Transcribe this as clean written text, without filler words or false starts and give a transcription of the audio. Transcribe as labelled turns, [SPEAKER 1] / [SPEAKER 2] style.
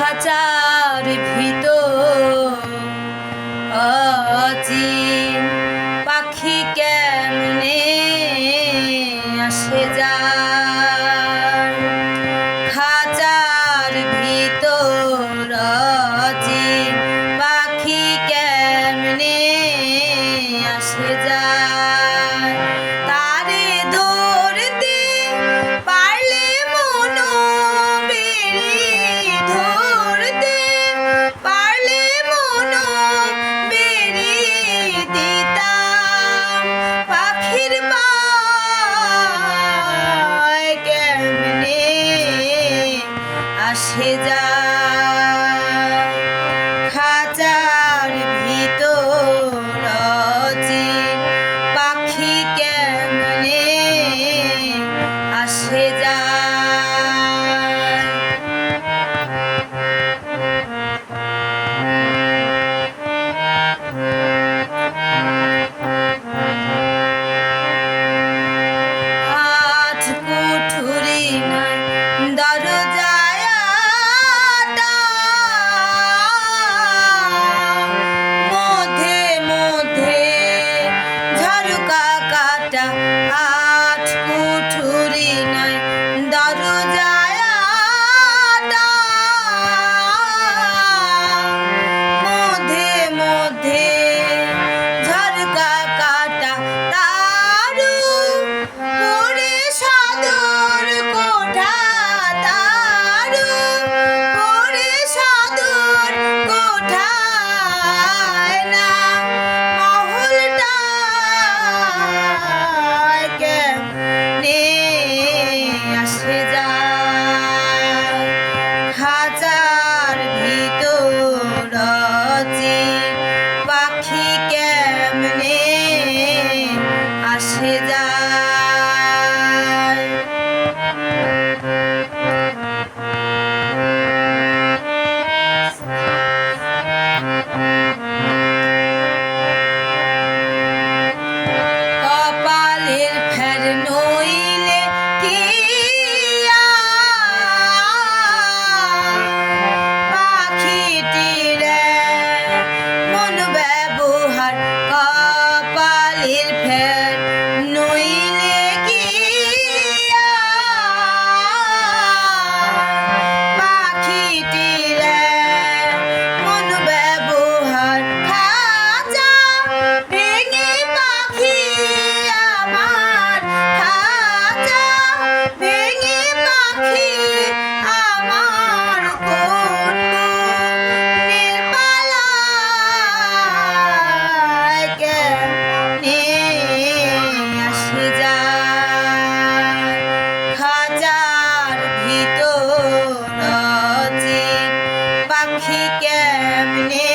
[SPEAKER 1] খাঁচার ভিতর অচিন পাখি কেমনে আসে যায়। খাঁচার ভিতর অচিন পাখি কেমনে আসে যায়। তারে ধরতে পারলে মনো বেরি, ধরতে পারলে মনো বেরি দিতাম। পাখির পায় কেমনে আসে যায়। খাঁচার ভিতর অচিন পাখি কেমনে আসে যায়। আট কুঠুরি নাই দরজায় আটা, মধ্যে মধ্যে ঝরকা কাটা। আট কুঠুরি নাই দরজায় আটা, মধ্যে মধ্যে ঝরকা কাটা। তারু পরে সদর কোঠা, তারু পরে সদর কোঠায় না মহলটা কেমনে আসে যায়। খাঁচার ভিতর অচিন পাখি কেমনে আসে যায়। কপালের ফের নইলে কি পাখিটিরে মন ব্যবহার। কপালের ফের নইলে কি পাখিটিরে মন ব্যবহার। খাঁচা ভেঙে পাখি আমার, খাঁচা ভেঙে পাখি আমার কোন নির্বালায় কেমনে আসে যায়। খাঁচার ভিতর অচিন পাখি কেমনে